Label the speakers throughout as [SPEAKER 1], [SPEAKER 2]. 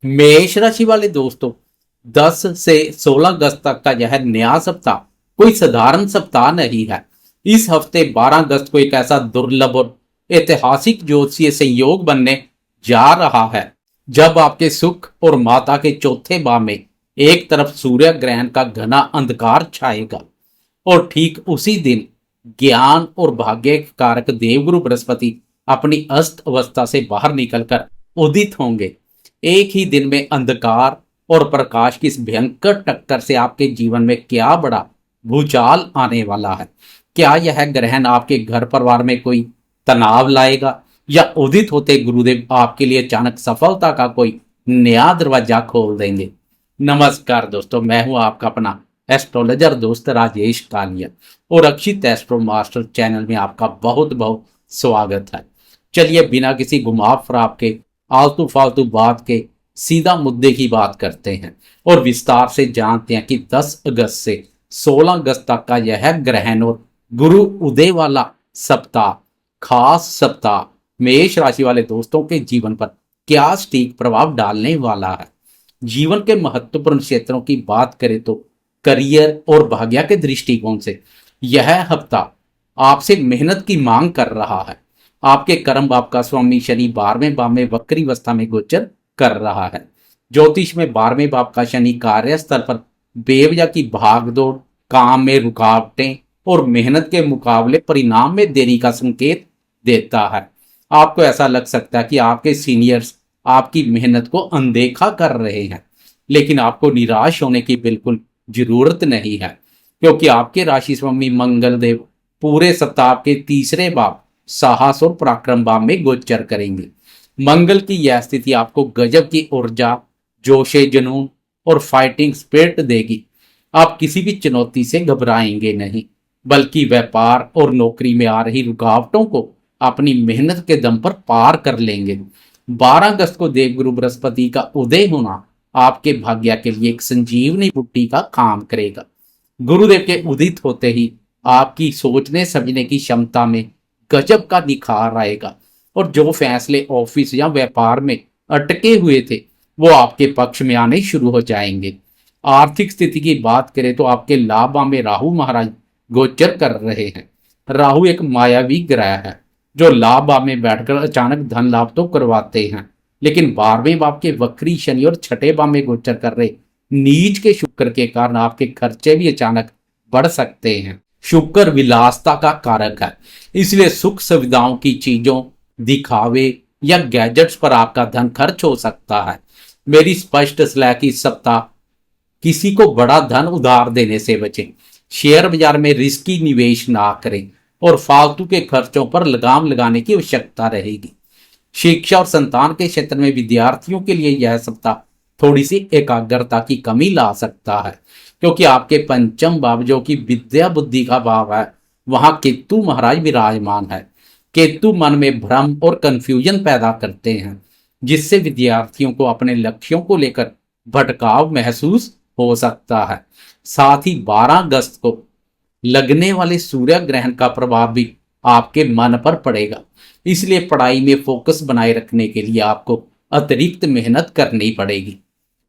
[SPEAKER 1] मेष राशि वाले दोस्तों, 10 से 16 अगस्त तक का यह नया सप्ताह कोई साधारण सप्ताह नहीं है। इस हफ्ते 12 अगस्त को एक ऐसा दुर्लभ और ऐतिहासिक ज्योतिषीय संयोग बनने जा रहा है जब आपके सुख और माता के चौथे भाव में एक तरफ सूर्य ग्रहण का घना अंधकार छाएगा और ठीक उसी दिन ज्ञान और भाग्य के कारक देवगुरु बृहस्पति अपनी अस्त अवस्था से बाहर निकलकर उदित होंगे। एक ही दिन में अंधकार और प्रकाश की इस भयंकर टक्कर से आपके जीवन में क्या बड़ा भूचाल आने वाला है। क्या यह ग्रहण आपके घर परिवार में कोई तनाव लाएगा या उदित होते गुरुदेव आपके लिए अचानक सफलता का कोई नया दरवाजा खोल देंगे। नमस्कार दोस्तों, मैं हूं आपका अपना एस्ट्रोलॉजर दोस्त राजेश कालिया और अक्षित एस्ट्रो मास्टर चैनल में आपका बहुत बहुत स्वागत है। चलिए बिना किसी घुमाव फराव के आलतू फालतू बात के सीधा मुद्दे की बात करते हैं और विस्तार से जानते हैं कि 10 अगस्त से 16 अगस्त तक का यह ग्रहण और गुरु उदय वाला सप्ताह, खास सप्ताह मेष राशि वाले दोस्तों के जीवन पर क्या सटीक प्रभाव डालने वाला है। जीवन के महत्वपूर्ण क्षेत्रों की बात करें तो करियर और भाग्य के दृष्टिकोण से यह हफ्ता आपसे मेहनत की मांग कर रहा है। आपके कर्म भाव का स्वामी शनि 12वें भाव में वक्री अवस्था में गोचर कर रहा है। ज्योतिष में 12वें भाव का शनि कार्यस्थल पर बेवजह की भागदौड़, काम में रुकावटें और मेहनत के मुकाबले परिणाम में देरी का संकेत देता है। आपको ऐसा लग सकता है कि आपके सीनियर्स आपकी मेहनत को अनदेखा कर रहे हैं, लेकिन आपको निराश होने की बिल्कुल जरूरत नहीं है, क्योंकि आपके राशि स्वामी मंगल देव पूरे सप्ताह के तीसरे भाव साहस और पराक्रम भाव में गोचर करेंगे। मंगल की यह स्थिति आपको गजब की ऊर्जा, जोशे जुनून और फाइटिंग स्पिरिट देगी। आप किसी भी चुनौती से घबराएंगे नहीं, बल्कि व्यापार और नौकरी में आ रही रुकावटों को अपनी मेहनत के दम पर पार कर लेंगे। 12 अगस्त को देवगुरु बृहस्पति का उदय होना आपके भाग्य के लिए एक संजीवनी बुट्टी का काम करेगा। गुरुदेव के उदित होते ही आपकी सोचने समझने की क्षमता में गजब का निखार आएगा और जो फैसले ऑफिस या व्यापार में अटके हुए थे वो आपके पक्ष में आने शुरू हो जाएंगे। आर्थिक स्थिति की बात करें तो आपके लाभ में राहु महाराज गोचर कर रहे हैं। राहु एक मायावी ग्रह है जो लाभ भाव में बैठकर अचानक धन लाभ तो करवाते हैं, लेकिन 12वें भाव के वक्री शनि और छठे भाव में गोचर कर रहे नीच के शुक्र के कारण आपके खर्चे भी अचानक बढ़ सकते हैं। शुक्र विलासता का कारक है, इसलिए सुख सुविधाओं की चीजों, दिखावे या गैजेट्स पर आपका धन खर्च हो सकता है। मेरी स्पष्ट सलाह की सप्ताह किसी को बड़ा धन उधार देने से बचें, शेयर बाजार में रिस्की निवेश ना करें और फालतू के खर्चों पर लगाम लगाने की आवश्यकता रहेगी। शिक्षा और संतान के क्षेत्र में विद्यार्थियों के लिए यह सप्ताह थोड़ी सी एकाग्रता की कमी ला सकता है, क्योंकि आपके पंचम भाव जो कि विद्या बुद्धि का भाव है वहां केतु महाराज विराजमान है। केतु मन में भ्रम और कंफ्यूजन पैदा करते हैं, जिससे विद्यार्थियों को अपने लक्ष्यों को लेकर भटकाव महसूस हो सकता है। साथ ही 12 अगस्त को लगने वाले सूर्य ग्रहण का प्रभाव भी आपके मन पर पड़ेगा, इसलिए पढ़ाई में फोकस बनाए रखने के लिए आपको अतिरिक्त मेहनत करनी पड़ेगी।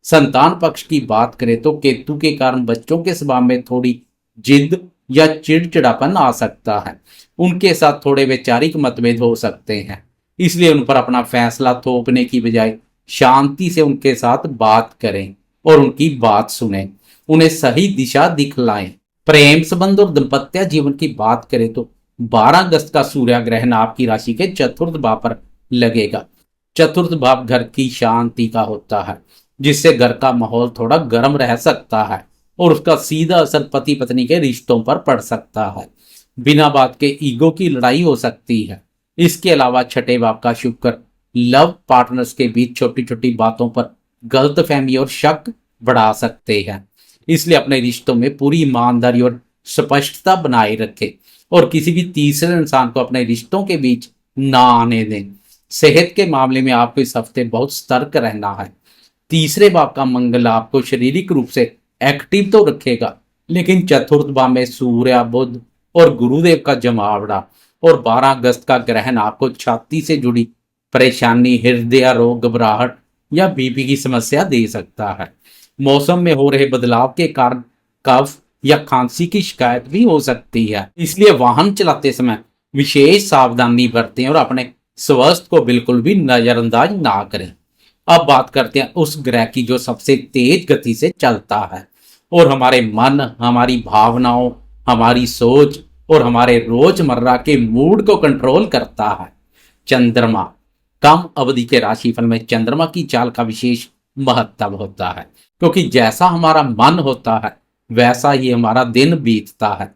[SPEAKER 1] संतान पक्ष की बात करें तो केतु के कारण बच्चों के स्वभाव में थोड़ी जिद या चिड़चिड़ापन आ सकता है। उनके साथ थोड़े वैचारिक मतभेद हो सकते हैं, इसलिए उन पर अपना फैसला थोपने की बजाय शांति से उनके साथ बात करें और उनकी बात सुने, उन्हें सही दिशा दिखलाएं। प्रेम संबंध और दाम्पत्य जीवन की बात करें तो 12 अगस्त का सूर्य ग्रहण आपकी राशि के चतुर्थ भाव पर लगेगा। चतुर्थ भाव घर की शांति का होता है, जिससे घर का माहौल थोड़ा गर्म रह सकता है और उसका सीधा असर पति पत्नी के रिश्तों पर पड़ सकता है। बिना बात के ईगो की लड़ाई हो सकती है। इसके अलावा छठे भाव का शुक्र लव पार्टनर्स के बीच छोटी छोटी बातों पर गलतफहमी और शक बढ़ा सकते हैं, इसलिए अपने रिश्तों में पूरी ईमानदारी और स्पष्टता बनाए रखें और किसी भी तीसरे इंसान को अपने रिश्तों के बीच ना आने दें। सेहत के मामले में आपको इस हफ्ते बहुत सतर्क रहना है। तीसरे भाव का मंगल आपको शारीरिक रूप से एक्टिव तो रखेगा, लेकिन चतुर्थ भाव में सूर्य, बुध और गुरुदेव का जमावड़ा और 12 अगस्त का ग्रहण आपको छाती से जुड़ी परेशानी, हृदय रोग, घबराहट या बीपी की समस्या दे सकता है। मौसम में हो रहे बदलाव के कारण कफ या खांसी की शिकायत भी हो सकती है। इसलिए वाहन चलाते समय विशेष सावधानी बरतें और अपने स्वास्थ्य को बिल्कुल भी नजरअंदाज ना करें। अब बात करते हैं उस ग्रह की जो सबसे तेज गति से चलता है और हमारे मन, हमारी भावनाओं, हमारी सोच और हमारे रोजमर्रा के मूड को कंट्रोल करता है। चंद्रमा। कम अवधि के राशिफल में चंद्रमा की चाल का विशेष महत्व होता है, क्योंकि जैसा हमारा मन होता है वैसा ही हमारा दिन बीतता है।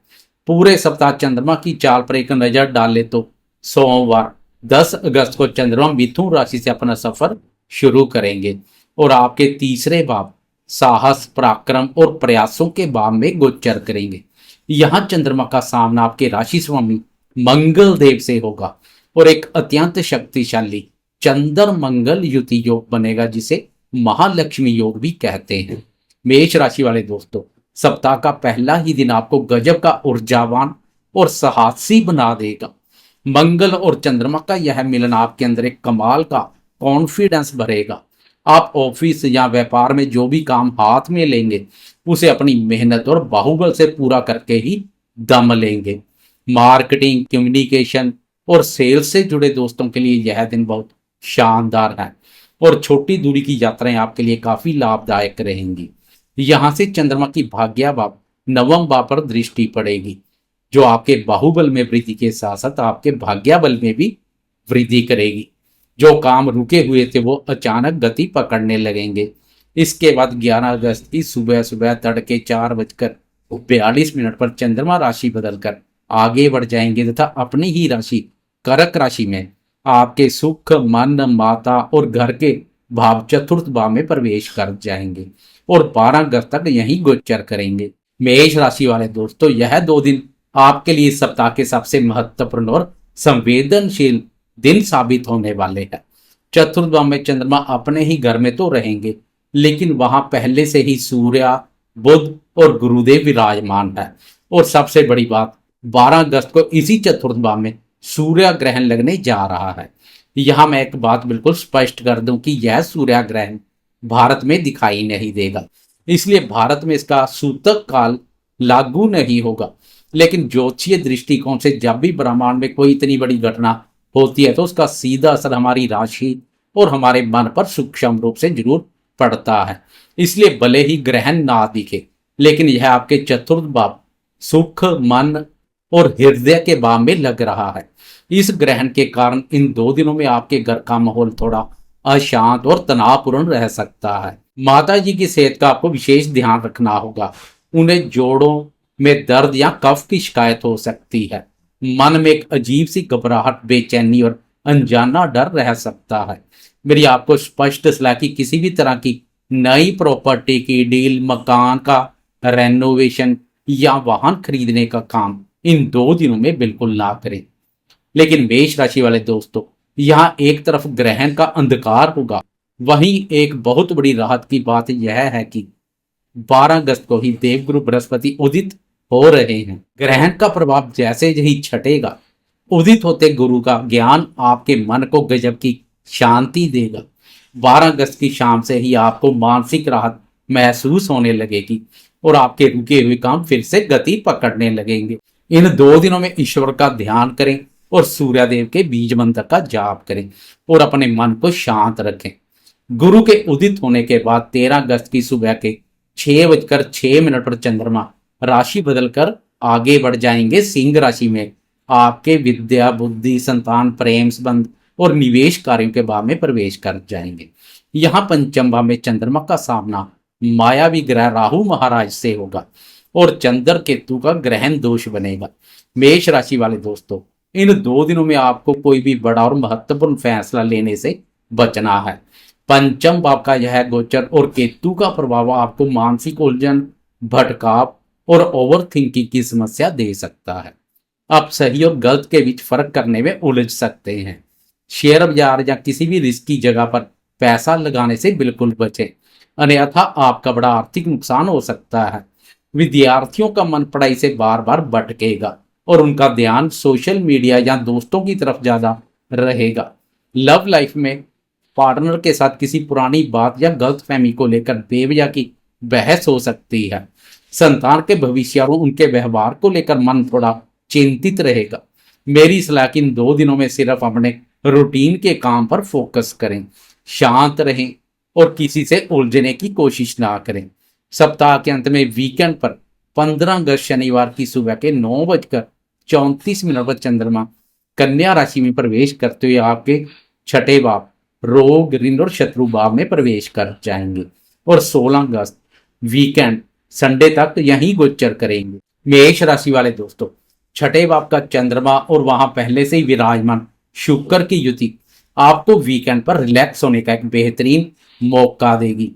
[SPEAKER 1] पूरे सप्ताह चंद्रमा की चाल पर एक नजर डालें तो सोमवार 10 अगस्त को चंद्रमा मिथुन राशि से अपना सफर शुरू करेंगे और आपके तीसरे भाव साहस, पराक्रम और प्रयासों के भाव में गोचर करेंगे। यहां चंद्रमा का सामना आपके राशि स्वामी मंगल देव से होगा और एक अत्यंत शक्तिशाली चंद्र मंगल युति योग बनेगा, जिसे महालक्ष्मी योग भी कहते हैं। मेष राशि वाले दोस्तों, सप्ताह का पहला ही दिन आपको गजब का ऊर्जावान और साहसी बना देगा। मंगल और चंद्रमा का यह मिलन आपके अंदर एक कमाल का कॉन्फिडेंस भरेगा। आप ऑफिस या व्यापार में जो भी काम हाथ में लेंगे उसे अपनी मेहनत और बाहुबल से पूरा करके ही दम लेंगे। मार्केटिंग, कम्युनिकेशन और सेल्स से जुड़े दोस्तों के लिए यह दिन बहुत शानदार है और छोटी दूरी की यात्राएं आपके लिए काफी लाभदायक रहेंगी। यहां से चंद्रमा की भाग्य भाव नवम भाव पर दृष्टि पड़ेगी, जो आपके बाहुबल में वृद्धि के साथ साथ आपके भाग्य बल में भी वृद्धि करेगी। जो काम रुके हुए थे वो अचानक गति पकड़ने लगेंगे। इसके बाद 11 अगस्त की सुबह सुबह तड़के 4:42 पर चंद्रमा राशि बदलकर आगे बढ़ जाएंगे तथा अपनी ही राशि कर्क राशि में आपके सुख, मन, माता और घर के भाव चतुर्थ भाव में प्रवेश कर जाएंगे और 12 अगस्त तक यहीं गोचर करेंगे। मेष राशि वाले दोस्तों, यह 2 दिन आपके लिए सप्ताह के सबसे महत्वपूर्ण और संवेदनशील दिन साबित होने वाले हैं। चतुर्थ भाव में चंद्रमा अपने ही घर में तो रहेंगे, लेकिन वहां पहले से ही सूर्य, बुध और गुरुदेव विराजमान है। और सबसे बड़ी बात, 12 अगस्त को इसी चतुर्थ भाव में सूर्य ग्रहण लगने जा रहा है। यहां मैं एक बात बिल्कुल स्पष्ट कर दूं कि यह सूर्य ग्रहण भारत में दिखाई नहीं देगा, इसलिए भारत में इसका सूतक काल लागू नहीं होगा। लेकिन ज्योतिषीय दृष्टिकोण से जब भी ब्रह्मांड में कोई इतनी बड़ी घटना होती है तो उसका सीधा असर हमारी राशि और हमारे मन पर सूक्ष्म रूप से जरूर पड़ता है। इसलिए भले ही ग्रहण ना दिखे, लेकिन यह आपके चतुर्थ भाव सुख, मन और हृदय के भाव में लग रहा है। इस ग्रहण के कारण इन 2 दिनों में आपके घर का माहौल थोड़ा अशांत और तनावपूर्ण रह सकता है। माता जी की सेहत का आपको विशेष ध्यान रखना होगा। उन्हें जोड़ों में दर्द या कफ की शिकायत हो सकती है। मन में एक अजीब सी घबराहट, बेचैनी और अनजाना डर रह सकता है। मेरी आपको स्पष्ट सलाह कि किसी भी तरह की नई प्रॉपर्टी की डील, मकान का रेनोवेशन या वाहन खरीदने का काम इन 2 दिनों में बिल्कुल ना करें। लेकिन मेष राशि वाले दोस्तों, यहाँ एक तरफ ग्रहण का अंधकार होगा, वहीं एक बहुत बड़ी राहत की बात यह है कि 12 अगस्त को ही देवगुरु बृहस्पति उदित हो रहे हैं। ग्रहण का प्रभाव जैसे ही छटेगा, उदित होते गुरु का ज्ञान आपके मन को गजब की शांति देगा। 12 अगस्त की शाम से ही आपको मानसिक राहत महसूस होने लगेगी और आपके रुके हुए काम फिर से गति पकड़ने लगेंगे। इन 2 दिनों में ईश्वर का ध्यान करें और सूर्यदेव के बीज मंत्र का जाप करें और अपने मन को शांत रखें। गुरु के उदित होने के बाद 13 अगस्त की सुबह के 6:06 पर चंद्रमा राशि बदलकर आगे बढ़ जाएंगे सिंह राशि में। आपके विद्या, बुद्धि, संतान, प्रेम संबंध और निवेश कार्यों के भाव में प्रवेश कर जाएंगे। यहाँ पंचम भाव में चंद्रमा का सामना मायावी ग्रह राहु महाराज से होगा और चंद्र केतु का ग्रहण दोष बनेगा। मेष राशि वाले दोस्तों, इन 2 दिनों में आपको कोई भी बड़ा और महत्वपूर्ण फैसला लेने से बचना है। पंचम भाव का यह गोचर और केतु का प्रभाव आपको मानसिक उलझन, भटकाव और ओवर थिंकिंग की समस्या दे सकता है। आप सही और गलत के बीच फर्क करने में उलझ सकते हैं। शेयर बाजार या किसी भी रिस्की जगह पर पैसा लगाने से बिल्कुल बचें, अन्यथा आपका बड़ा आर्थिक नुकसान हो सकता है। विद्यार्थियों का मन पढ़ाई से बार बार भटकेगा और उनका ध्यान सोशल मीडिया या दोस्तों की तरफ ज्यादा रहेगा। लव लाइफ में पार्टनर के साथ किसी पुरानी बात या गलतफहमी को लेकर बेवजह की बहस हो सकती है। संतान के भविष्य और उनके व्यवहार को लेकर मन थोड़ा चिंतित रहेगा। मेरी सलाह कि इन 2 दिनों में सिर्फ अपने रूटीन के काम पर फोकस करें, शांत रहें और किसी से उलझने की कोशिश ना करें। सप्ताह के अंत में वीकेंड पर 15 अगस्त शनिवार की सुबह के 9:34 पर चंद्रमा कन्या राशि में प्रवेश करते हुए आपके छठे भाव रोग, ऋण और शत्रु भाव में प्रवेश कर जाएंगे और 16 अगस्त वीकेंड संडे तक यहीं गोचर करेंगे। मेष राशि वाले दोस्तों, छठे भाव का चंद्रमा और वहां पहले से ही विराजमान शुक्र की युति आपको वीकेंड पर रिलैक्स होने का एक बेहतरीन मौका देगी।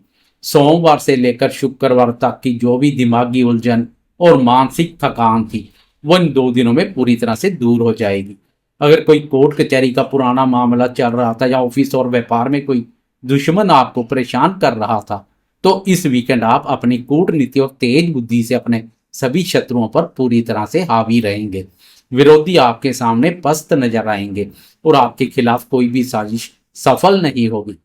[SPEAKER 1] सोमवार से लेकर शुक्रवार तक की जो भी दिमागी उलझन और मानसिक थकान थी वो इन 2 दिनों में पूरी तरह से दूर हो जाएगी। अगर कोई कोर्ट कचहरी का पुराना मामला चल रहा था या ऑफिस और व्यापार में कोई दुश्मन आपको परेशान कर रहा था, तो इस वीकेंड आप अपनी कूटनीति और तेज बुद्धि से अपने सभी शत्रुओं पर पूरी तरह से हावी रहेंगे। विरोधी आपके सामने पस्त नजर आएंगे और आपके खिलाफ कोई भी साजिश सफल नहीं होगी।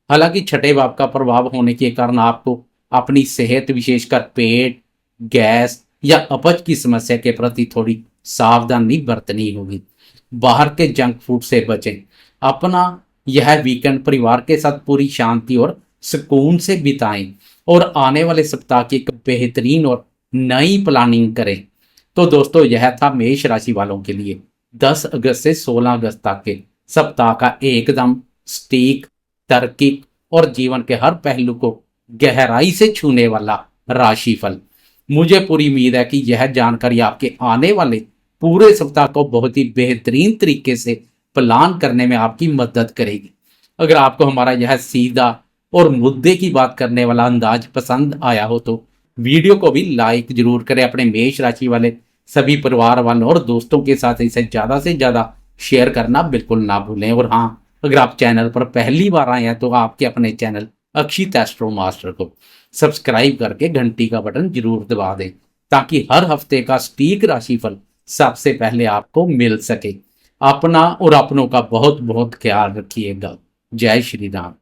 [SPEAKER 1] हालांकि छठे भाव का प्रभाव होने के कारण आपको अपनी सेहत, विशेषकर पेट, गैस या अपच की समस्या के प्रति थोड़ी सावधानी बरतनी होगी। बाहर के जंक फूड से बचें। अपना यह वीकेंड परिवार के साथ पूरी शांति और सुकून से बिताएं और आने वाले सप्ताह की एक बेहतरीन और नई प्लानिंग करें। तो दोस्तों, यह था मेष राशि वालों के लिए 10 अगस्त से 16 अगस्त तक के सप्ताह का एकदम सटीक, तार्किक और जीवन के हर पहलू को गहराई से छूने वाला राशिफल। मुझे पूरी उम्मीद है कि यह जानकारी आपके आने वाले पूरे सप्ताह को बहुत ही बेहतरीन तरीके से प्लान करने में आपकी मदद करेगी। अगर आपको हमारा यह सीधा और मुद्दे की बात करने वाला अंदाज पसंद आया हो तो वीडियो को भी लाइक जरूर करें। अपने मेष राशि वाले सभी परिवार वालों और दोस्तों के साथ इसे ज़्यादा से ज़्यादा शेयर करना बिल्कुल ना भूलें। और हाँ, अगर आप चैनल पर पहली बार आए हैं तो आपके अपने चैनल अक्षित एस्ट्रो मास्टर को सब्सक्राइब करके घंटी का बटन जरूर दबा दें ताकि हर हफ्ते का सटीक राशिफल सबसे पहले आपको मिल सके। अपना और अपनों का बहुत बहुत ख्याल रखिएगा। जय श्री राम।